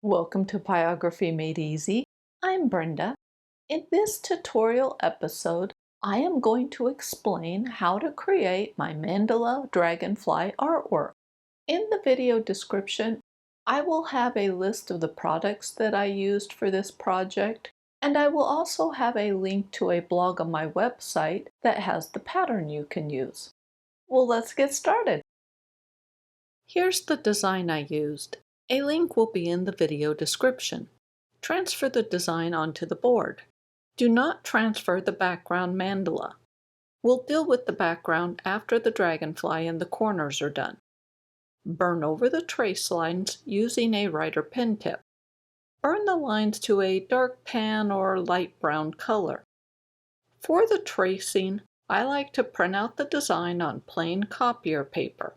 Welcome to Pyrography Made Easy. I'm Brenda. In this tutorial episode, I am going to explain how to create my Mandala Dragonfly artwork. In the video description, I will have a list of the products that I used for this project, and I will also have a link to a blog on my website that has the pattern you can use. Well, let's get started. Here's the design I used. A link will be in the video description. Transfer the design onto the board. Do not transfer the background mandala. We'll deal with the background after the dragonfly and the corners are done. Burn over the trace lines using a writer pen tip. Burn the lines to a dark tan or light brown color. For the tracing, I like to print out the design on plain copier paper.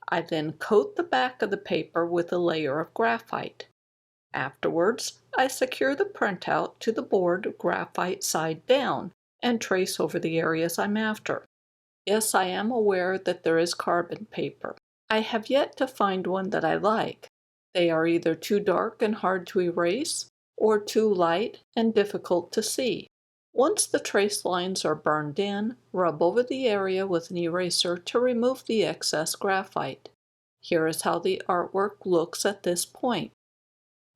I then coat the back of the paper with a layer of graphite. Afterwards, I secure the printout to the board graphite side down and trace over the areas I'm after. Yes, I am aware that there is carbon paper. I have yet to find one that I like. They are either too dark and hard to erase, or too light and difficult to see. Once the trace lines are burned in, rub over the area with an eraser to remove the excess graphite. Here is how the artwork looks at this point.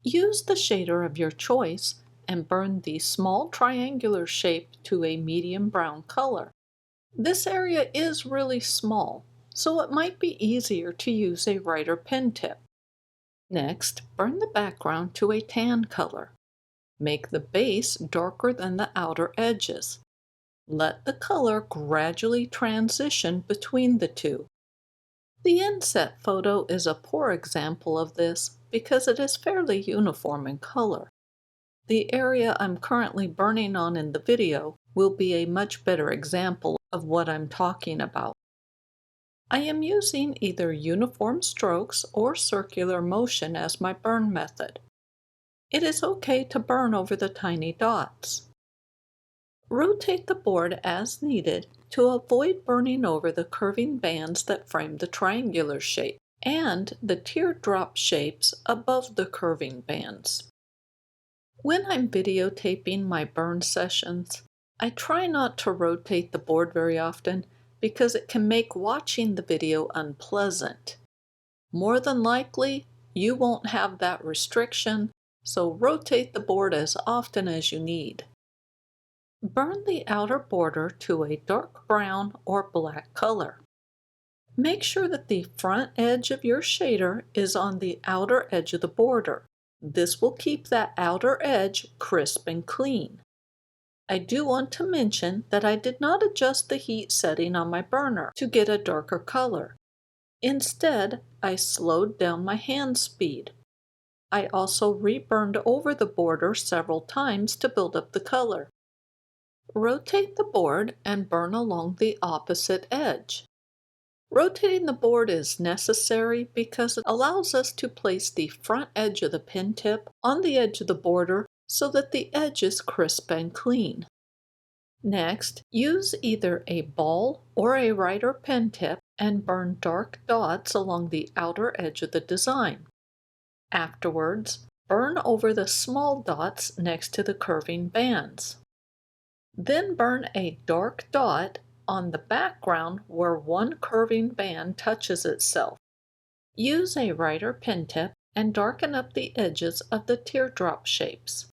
Use the shader of your choice and burn the small triangular shape to a medium brown color. This area is really small, so it might be easier to use a writer pen tip. Next, burn the background to a tan color. Make the base darker than the outer edges. Let the color gradually transition between the two. The inset photo is a poor example of this because it is fairly uniform in color. The area I'm currently burning on in the video will be a much better example of what I'm talking about. I am using either uniform strokes or circular motion as my burn method. It is okay to burn over the tiny dots. Rotate the board as needed to avoid burning over the curving bands that frame the triangular shape and the teardrop shapes above the curving bands. When I'm videotaping my burn sessions, I try not to rotate the board very often because it can make watching the video unpleasant. More than likely, you won't have that restriction, so rotate the board as often as you need. Burn the outer border to a dark brown or black color. Make sure that the front edge of your shader is on the outer edge of the border. This will keep that outer edge crisp and clean. I do want to mention that I did not adjust the heat setting on my burner to get a darker color. Instead, I slowed down my hand speed. I also reburned over the border several times to build up the color. Rotate the board and burn along the opposite edge. Rotating the board is necessary because it allows us to place the front edge of the pen tip on the edge of the border so that the edge is crisp and clean. Next, use either a ball or a writer pen tip and burn dark dots along the outer edge of the design. Afterwards, burn over the small dots next to the curving bands. Then burn a dark dot on the background where one curving band touches itself. Use a writer pen tip and darken up the edges of the teardrop shapes.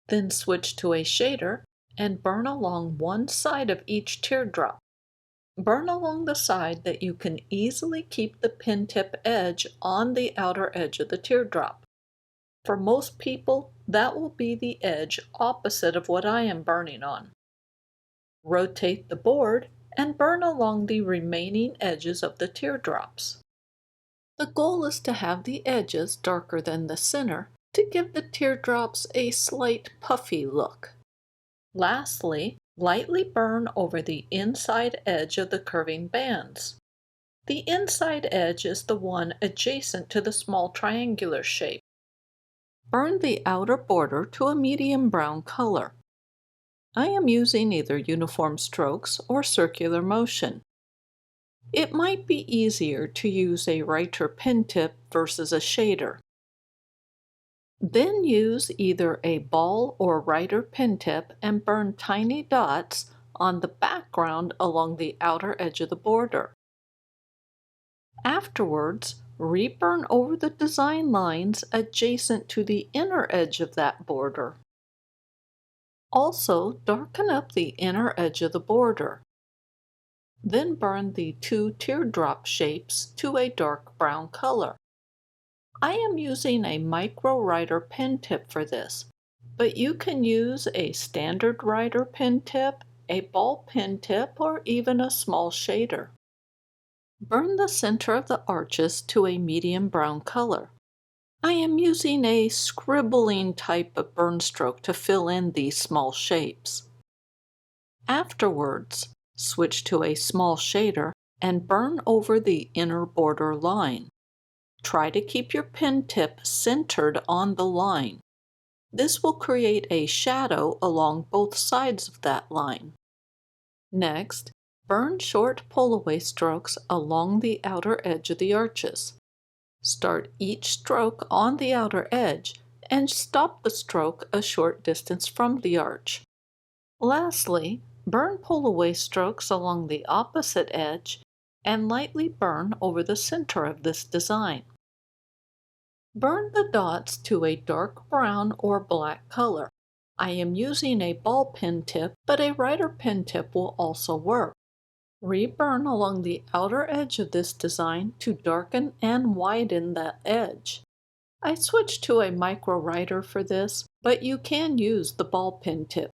Then switch to a shader and burn along one side of each teardrop. Burn along the side that you can easily keep the pen tip edge on the outer edge of the teardrop. For most people, that will be the edge opposite of what I am burning on. Rotate the board and burn along the remaining edges of the teardrops. The goal is to have the edges darker than the center to give the teardrops a slight puffy look. Lastly, lightly burn over the inside edge of the curving bands. The inside edge is the one adjacent to the small triangular shape. Burn the outer border to a medium brown color. I am using either uniform strokes or circular motion. It might be easier to use a writer pen tip versus a shader. Then use either a ball or writer pen tip and burn tiny dots on the background along the outer edge of the border. Afterwards, reburn over the design lines adjacent to the inner edge of that border. Also, darken up the inner edge of the border. Then burn the two teardrop shapes to a dark brown color. I am using a micro writer pen tip for this, but you can use a standard writer pen tip, a ball pen tip, or even a small shader. Burn the center of the arches to a medium brown color. I am using a scribbling type of burn stroke to fill in these small shapes. Afterwards, switch to a small shader and burn over the inner border line. Try to keep your pen tip centered on the line. This will create a shadow along both sides of that line. Next, burn short pull-away strokes along the outer edge of the arches. Start each stroke on the outer edge and stop the stroke a short distance from the arch. Lastly, burn pull-away strokes along the opposite edge and lightly burn over the center of this design. Burn the dots to a dark brown or black color. I am using a ball pen tip, but a writer pen tip will also work. Reburn along the outer edge of this design to darken and widen that edge. I switched to a micro writer for this, but you can use the ball pen tip.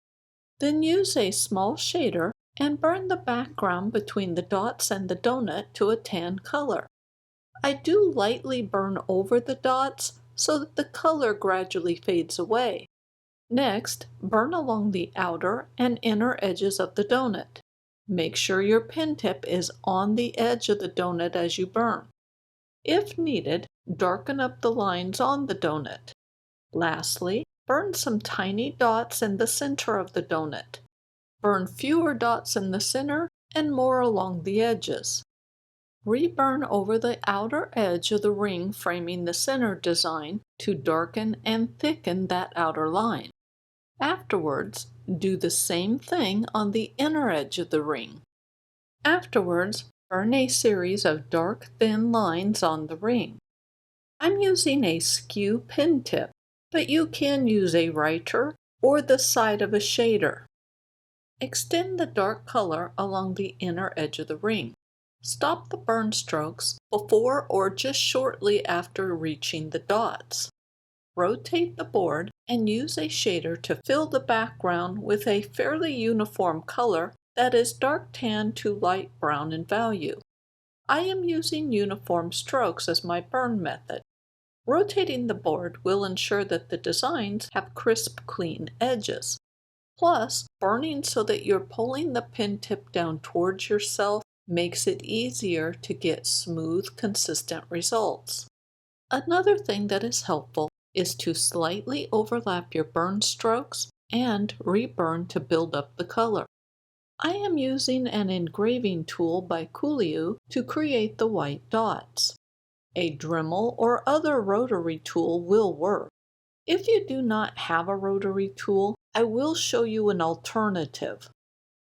Then use a small shader and burn the background between the dots and the donut to a tan color. I do lightly burn over the dots so that the color gradually fades away. Next, burn along the outer and inner edges of the donut. Make sure your pen tip is on the edge of the donut as you burn. If needed, darken up the lines on the donut. Lastly, burn some tiny dots in the center of the donut. Burn fewer dots in the center and more along the edges. Reburn over the outer edge of the ring framing the center design to darken and thicken that outer line. Afterwards, do the same thing on the inner edge of the ring. Afterwards, burn a series of dark, thin lines on the ring. I'm using a skew pen tip, but you can use a writer or the side of a shader. Extend the dark color along the inner edge of the ring. Stop the burn strokes before or just shortly after reaching the dots. Rotate the board and use a shader to fill the background with a fairly uniform color that is dark tan to light brown in value. I am using uniform strokes as my burn method. Rotating the board will ensure that the designs have crisp, clean edges. Plus, burning so that you're pulling the pen tip down towards yourself makes it easier to get smooth, consistent results. Another thing that is helpful is to slightly overlap your burn strokes and reburn to build up the color. I am using an engraving tool by Coolio to create the white dots. A Dremel or other rotary tool will work. If you do not have a rotary tool, I will show you an alternative.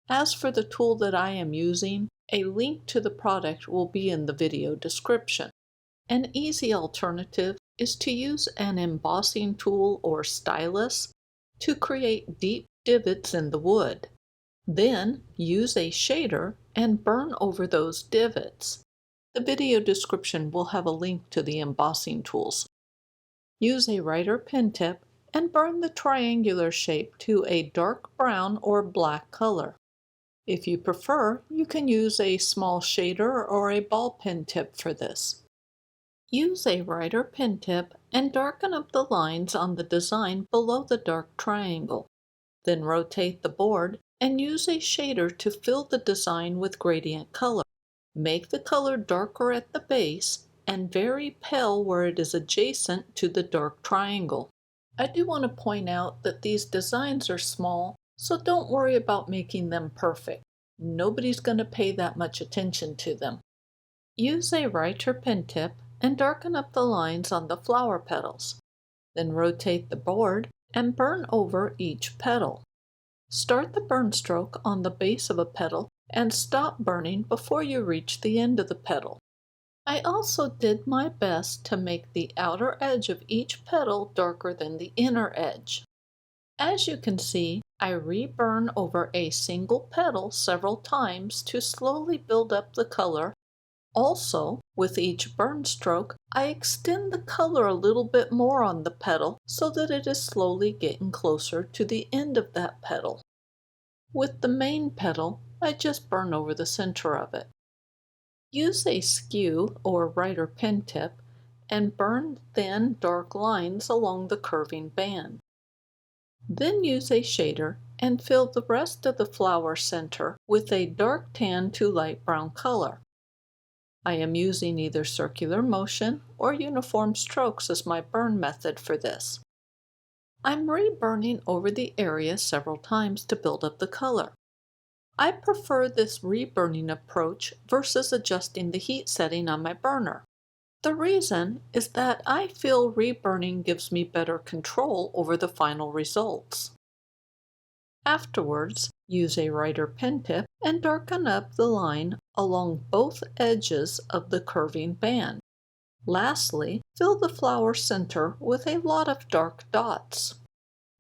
As for the tool that I am using, a link to the product will be in the video description. An easy alternative is to use an embossing tool or stylus to create deep divots in the wood. Then use a shader and burn over those divots. The video description will have a link to the embossing tools. Use a writer pen tip and burn the triangular shape to a dark brown or black color. If you prefer, you can use a small shader or a ball pen tip for this. Use a writer pen tip and darken up the lines on the design below the dark triangle. Then rotate the board and use a shader to fill the design with gradient color. Make the color darker at the base and very pale where it is adjacent to the dark triangle. I do want to point out that these designs are small, so don't worry about making them perfect. Nobody's going to pay that much attention to them. Use a writer pen tip and darken up the lines on the flower petals. Then rotate the board and burn over each petal. Start the burn stroke on the base of a petal and stop burning before you reach the end of the petal. I also did my best to make the outer edge of each petal darker than the inner edge. As you can see, I reburn over a single petal several times to slowly build up the color. Also, with each burn stroke, I extend the color a little bit more on the petal so that it is slowly getting closer to the end of that petal. With the main petal, I just burn over the center of it. Use a skew or writer pen tip and burn thin, dark lines along the curving band. Then use a shader and fill the rest of the flower center with a dark tan to light brown color. I am using either circular motion or uniform strokes as my burn method for this. I'm reburning over the area several times to build up the color. I prefer this reburning approach versus adjusting the heat setting on my burner. The reason is that I feel reburning gives me better control over the final results. Afterwards, use a writer pen tip and darken up the line along both edges of the curving band. Lastly, fill the flower center with a lot of dark dots.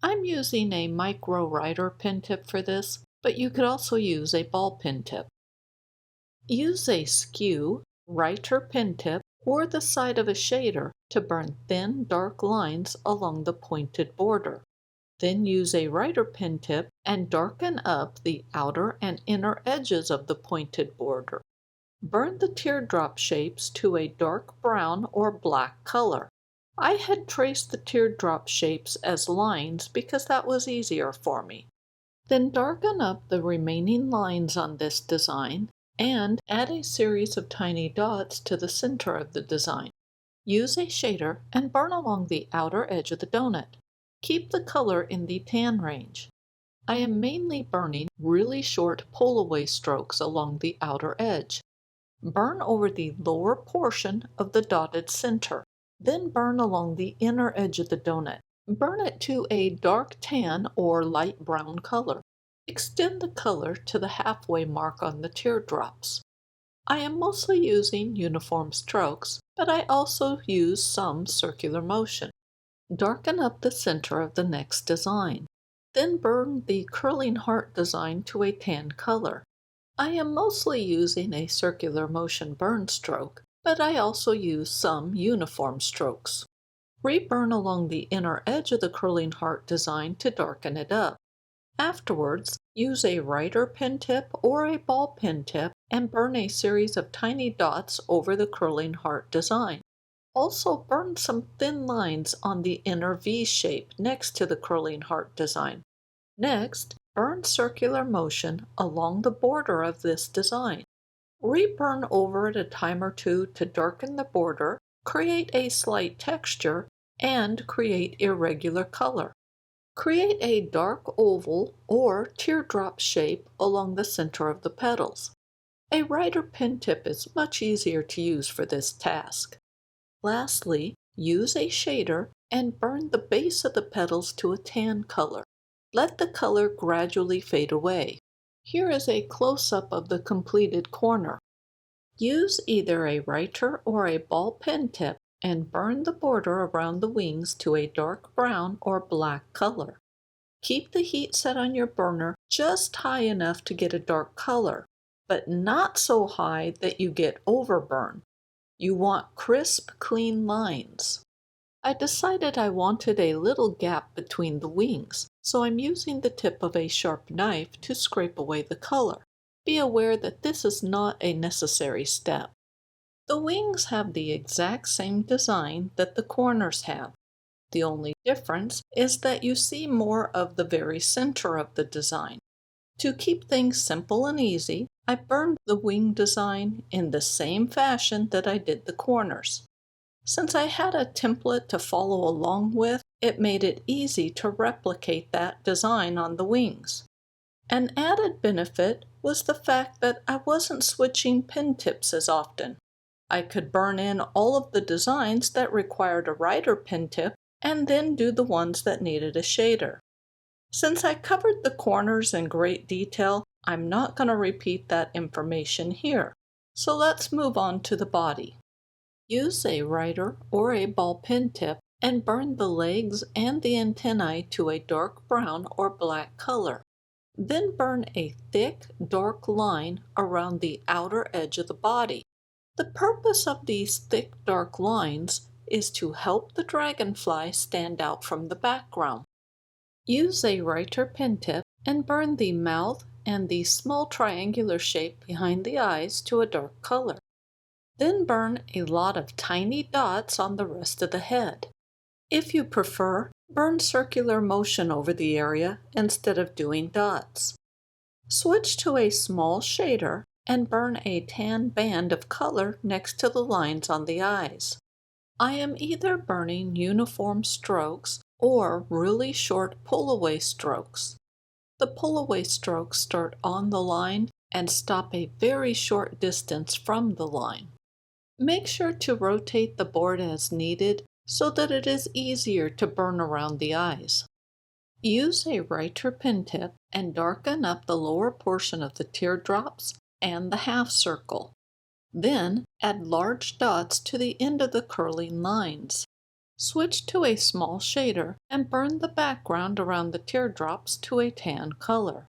I'm using a micro writer pen tip for this, but you could also use a ball pen tip. Use a skew, writer pen tip, or the side of a shader to burn thin, dark lines along the pointed border. Then use a writer pen tip and darken up the outer and inner edges of the pointed border. Burn the teardrop shapes to a dark brown or black color. I had traced the teardrop shapes as lines because that was easier for me. Then darken up the remaining lines on this design and add a series of tiny dots to the center of the design. Use a shader and burn along the outer edge of the donut. Keep the color in the tan range. I am mainly burning really short pull-away strokes along the outer edge. Burn over the lower portion of the dotted center. Then burn along the inner edge of the donut. Burn it to a dark tan or light brown color. Extend the color to the halfway mark on the teardrops. I am mostly using uniform strokes, but I also use some circular motion. Darken up the center of the next design. Then burn the curling heart design to a tan color. I am mostly using a circular motion burn stroke, but I also use some uniform strokes. Reburn along the inner edge of the curling heart design to darken it up. Afterwards, use a writer pen tip or a ball pen tip and burn a series of tiny dots over the curling heart design. Also burn some thin lines on the inner V shape next to the curling heart design. Next, burn circular motion along the border of this design. Reburn over it a time or two to darken the border, create a slight texture, and create irregular color. Create a dark oval or teardrop shape along the center of the petals. A writer pen tip is much easier to use for this task. Lastly, use a shader and burn the base of the petals to a tan color. Let the color gradually fade away. Here is a close-up of the completed corner. Use either a writer or a ball pen tip and burn the border around the wings to a dark brown or black color. Keep the heat set on your burner just high enough to get a dark color, but not so high that you get overburn. You want crisp, clean lines. I decided I wanted a little gap between the wings, so I'm using the tip of a sharp knife to scrape away the color. Be aware that this is not a necessary step. The wings have the exact same design that the corners have. The only difference is that you see more of the very center of the design. To keep things simple and easy, I burned the wing design in the same fashion that I did the corners. Since I had a template to follow along with, it made it easy to replicate that design on the wings. An added benefit was the fact that I wasn't switching pen tips as often. I could burn in all of the designs that required a writer pen tip and then do the ones that needed a shader. Since I covered the corners in great detail, I'm not going to repeat that information here. So let's move on to the body. Use a writer or a ball pen tip and burn the legs and the antennae to a dark brown or black color. Then burn a thick, dark line around the outer edge of the body. The purpose of these thick, dark lines is to help the dragonfly stand out from the background. Use a writer pen tip and burn the mouth and the small triangular shape behind the eyes to a dark color. Then burn a lot of tiny dots on the rest of the head. If you prefer, burn circular motion over the area instead of doing dots. Switch to a small shader and burn a tan band of color next to the lines on the eyes. I am either burning uniform strokes or really short pull-away strokes. The pull-away strokes start on the line and stop a very short distance from the line. Make sure to rotate the board as needed so that it is easier to burn around the eyes. Use a writer pen tip and darken up the lower portion of the teardrops and the half circle. Then add large dots to the end of the curling lines. Switch to a small shader and burn the background around the teardrops to a tan color.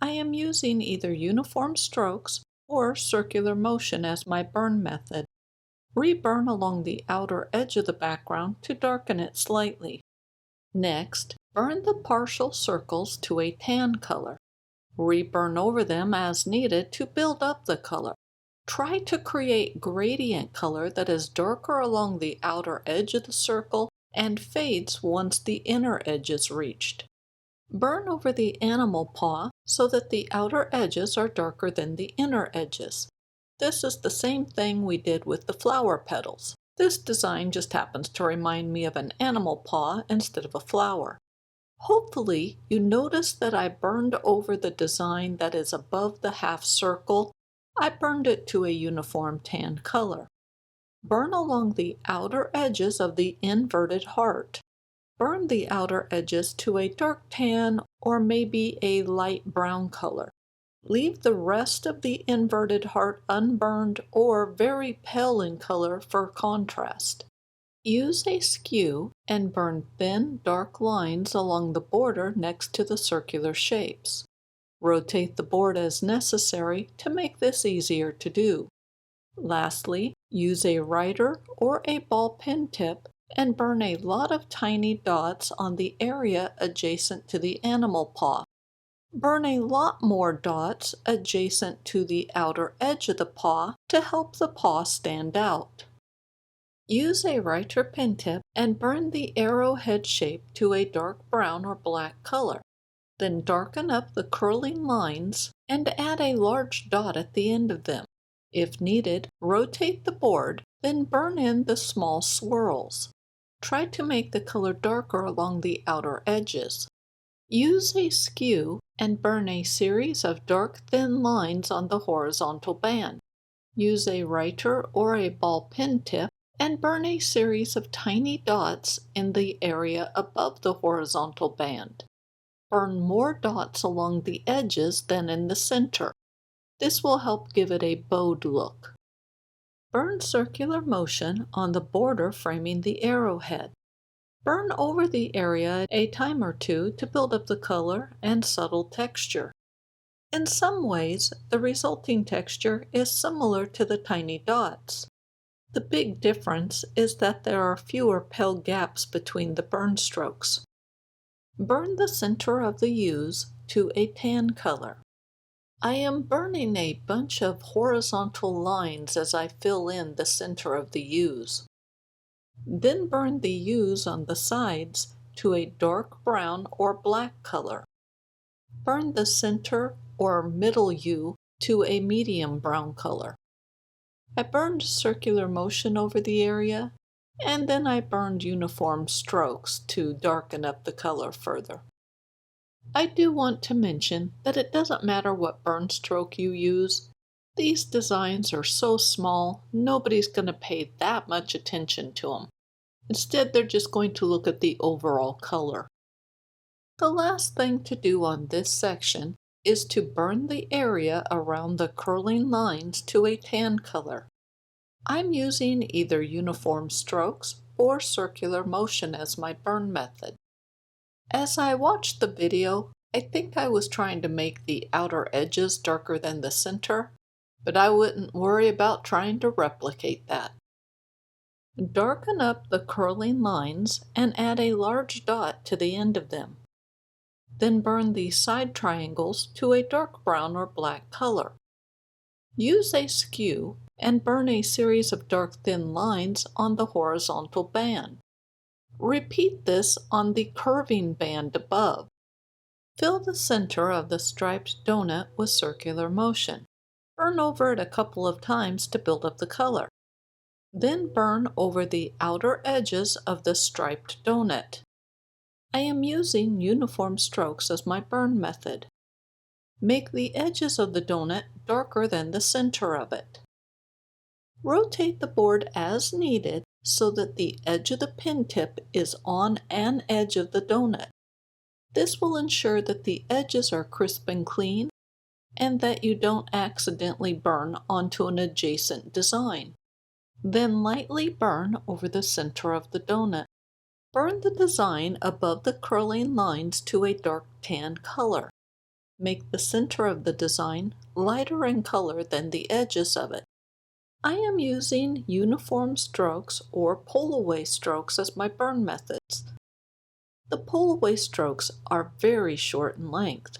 I am using either uniform strokes or circular motion as my burn method. Reburn along the outer edge of the background to darken it slightly. Next, burn the partial circles to a tan color. Reburn over them as needed to build up the color. Try to create gradient color that is darker along the outer edge of the circle and fades once the inner edge is reached. Burn over the animal paw so that the outer edges are darker than the inner edges. This is the same thing we did with the flower petals. This design just happens to remind me of an animal paw instead of a flower. Hopefully, you notice that I burned over the design that is above the half circle. I burned it to a uniform tan color. Burn along the outer edges of the inverted heart. Burn the outer edges to a dark tan or maybe a light brown color. Leave the rest of the inverted heart unburned or very pale in color for contrast. Use a skew and burn thin, dark lines along the border next to the circular shapes. Rotate the board as necessary to make this easier to do. Lastly, use a writer or a ball pen tip and burn a lot of tiny dots on the area adjacent to the animal paw. Burn a lot more dots adjacent to the outer edge of the paw to help the paw stand out. Use a writer pen tip and burn the arrowhead shape to a dark brown or black color. Then darken up the curling lines and add a large dot at the end of them. If needed, rotate the board, then burn in the small swirls. Try to make the color darker along the outer edges. Use a skew and burn a series of dark thin lines on the horizontal band. Use a writer or a ball pen tip and burn a series of tiny dots in the area above the horizontal band. Burn more dots along the edges than in the center. This will help give it a bowed look. Burn circular motion on the border framing the arrowhead. Burn over the area a time or two to build up the color and subtle texture. In some ways, the resulting texture is similar to the tiny dots. The big difference is that there are fewer pale gaps between the burn strokes. Burn the center of the U's to a tan color. I am burning a bunch of horizontal lines as I fill in the center of the U's. Then burn the U's on the sides to a dark brown or black color. Burn the center or middle U to a medium brown color. I burned circular motion over the area, and then I burned uniform strokes to darken up the color further. I do want to mention that it doesn't matter what burn stroke you use. These designs are so small, nobody's going to pay that much attention to them. Instead, they're just going to look at the overall color. The last thing to do on this section is to burn the area around the curling lines to a tan color. I'm using either uniform strokes or circular motion as my burn method. As I watched the video, I think I was trying to make the outer edges darker than the center, but I wouldn't worry about trying to replicate that. Darken up the curling lines and add a large dot to the end of them. Then burn the side triangles to a dark brown or black color. Use a skew and burn a series of dark thin lines on the horizontal band. Repeat this on the curving band above. Fill the center of the striped donut with circular motion. Burn over it a couple of times to build up the color. Then burn over the outer edges of the striped donut. I am using uniform strokes as my burn method. Make the edges of the donut darker than the center of it. Rotate the board as needed so that the edge of the pin tip is on an edge of the donut. This will ensure that the edges are crisp and clean and that you don't accidentally burn onto an adjacent design. Then lightly burn over the center of the donut. Burn the design above the curling lines to a dark tan color. Make the center of the design lighter in color than the edges of it. I am using uniform strokes or pull-away strokes as my burn methods. The pull-away strokes are very short in length.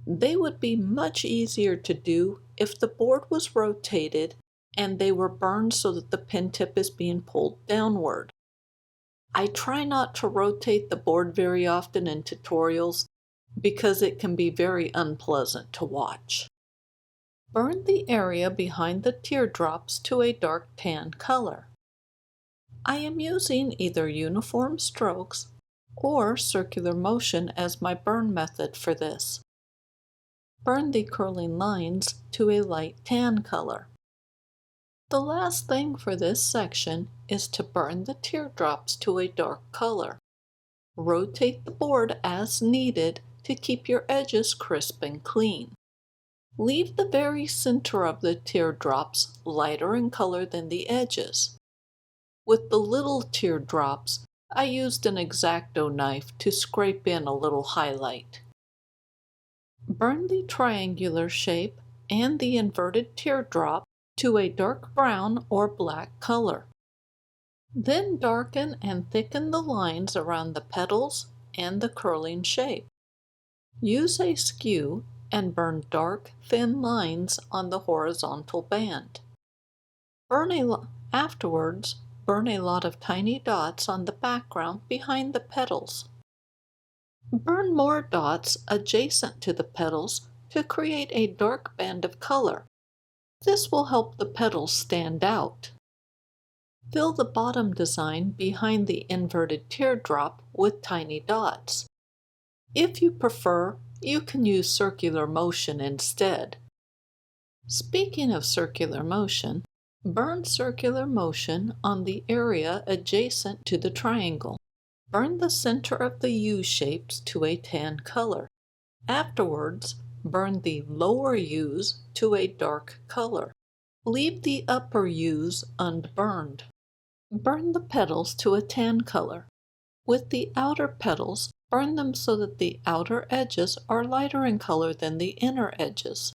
They would be much easier to do if the board was rotated and they were burned so that the pin tip is being pulled downward. I try not to rotate the board very often in tutorials because it can be very unpleasant to watch. Burn the area behind the teardrops to a dark tan color. I am using either uniform strokes or circular motion as my burn method for this. Burn the curling lines to a light tan color. The last thing for this section is to burn the teardrops to a dark color. Rotate the board as needed to keep your edges crisp and clean. Leave the very center of the teardrops lighter in color than the edges. With the little teardrops, I used an X-Acto knife to scrape in a little highlight. Burn the triangular shape and the inverted teardrop to a dark brown or black color. Then darken and thicken the lines around the petals and the curling shape. Use a skew and burn dark, thin lines on the horizontal band. Afterwards, burn a lot of tiny dots on the background behind the petals. Burn more dots adjacent to the petals to create a dark band of color. This will help the petals stand out. Fill the bottom design behind the inverted teardrop with tiny dots. If you prefer, you can use circular motion instead. Speaking of circular motion, burn circular motion on the area adjacent to the triangle. Burn the center of the U shapes to a tan color. Afterwards, burn the lower U's to a dark color. Leave the upper U's unburned. Burn the petals to a tan color. With the outer petals, burn them so that the outer edges are lighter in color than the inner edges.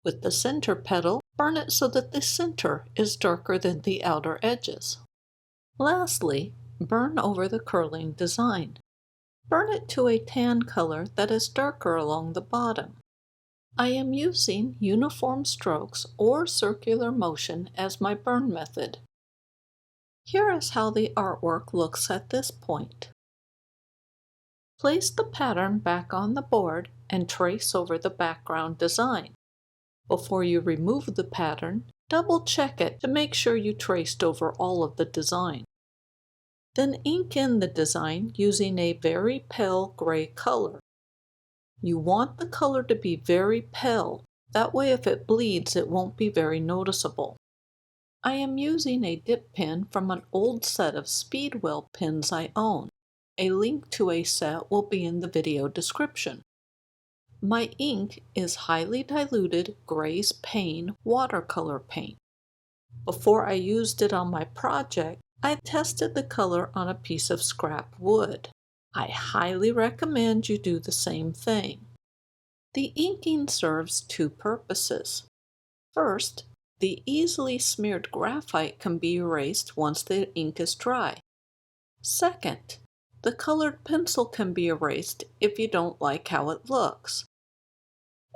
With the center petal, burn it so that the center is darker than the outer edges. Lastly, burn over the curling design. Burn it to a tan color that is darker along the bottom. I am using uniform strokes or circular motion as my burn method. Here is how the artwork looks at this point. Place the pattern back on the board and trace over the background design. Before you remove the pattern, double-check it to make sure you traced over all of the design. Then ink in the design using a very pale gray color. You want the color to be very pale, that way if it bleeds it won't be very noticeable. I am using a dip pen from an old set of Speedwell pens I own. A link to a set will be in the video description. My ink is highly diluted Grace Paint watercolor paint. Before I used it on my project, I tested the color on a piece of scrap wood. I highly recommend you do the same thing. The inking serves two purposes. First, the easily smeared graphite can be erased once the ink is dry. Second, the colored pencil can be erased if you don't like how it looks.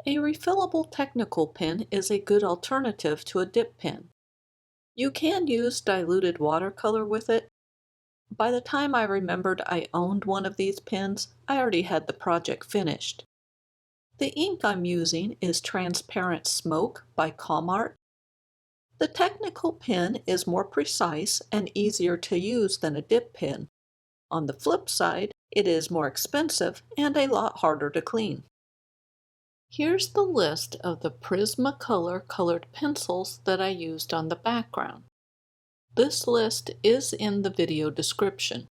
A refillable technical pen is a good alternative to a dip pen. You can use diluted watercolor with it. By the time I remembered I owned one of these pens, I already had the project finished. The ink I'm using is Transparent Smoke by Comart. The technical pen is more precise and easier to use than a dip pen. On the flip side, it is more expensive and a lot harder to clean. Here's the list of the Prismacolor colored pencils that I used on the background. This list is in the video description.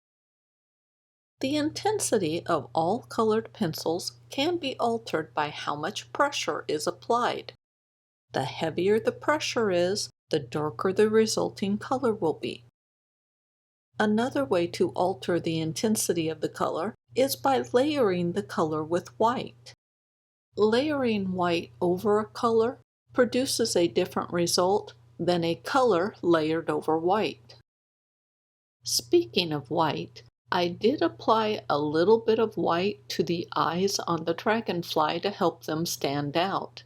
The intensity of all colored pencils can be altered by how much pressure is applied. The heavier the pressure is, the darker the resulting color will be. Another way to alter the intensity of the color is by layering the color with white. Layering white over a color produces a different result than a color layered over white. Speaking of white, I did apply a little bit of white to the eyes on the dragonfly to help them stand out.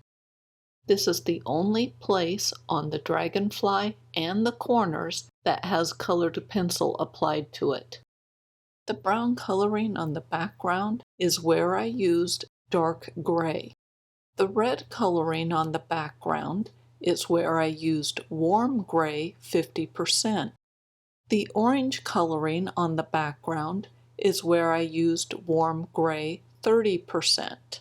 This is the only place on the dragonfly and the corners that has colored pencil applied to it. The brown coloring on the background is where I used dark gray. The red coloring on the background is where I used warm gray 50%. The orange coloring on the background is where I used warm gray 30%.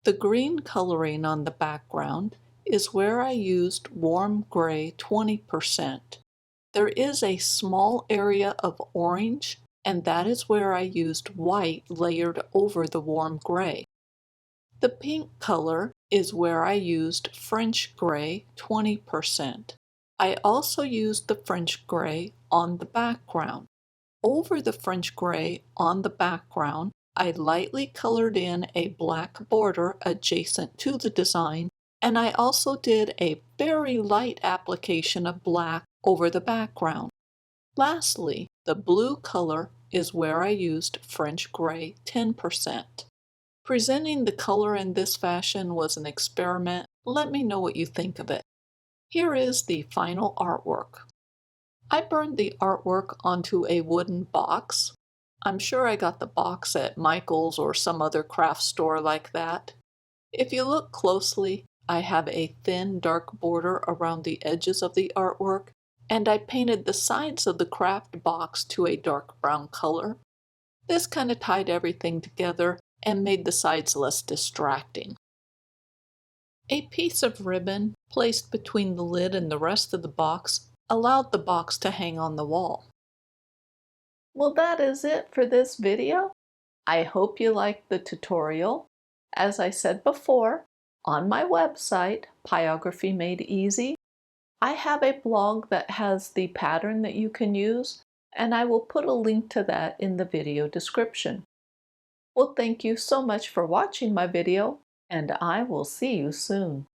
The green coloring on the background is where I used warm gray 20%. There is a small area of orange, and that is where I used white layered over the warm gray. The pink color is where I used French gray 20%. I also used the French gray on the background. Over the French gray on the background, I lightly colored in a black border adjacent to the design, and I also did a very light application of black over the background. Lastly, the blue color is where I used French gray 10%. Presenting the color in this fashion was an experiment. Let me know what you think of it. Here is the final artwork. I burned the artwork onto a wooden box. I'm sure I got the box at Michael's or some other craft store like that. If you look closely, I have a thin dark border around the edges of the artwork, and I painted the sides of the craft box to a dark brown color. This kind of tied everything together and made the sides less distracting. A piece of ribbon placed between the lid and the rest of the box allowed the box to hang on the wall. Well, that is it for this video. I hope you liked the tutorial. As I said before, on my website, Pyrography Made Easy, I have a blog that has the pattern that you can use, and I will put a link to that in the video description. Well, thank you so much for watching my video, and I will see you soon.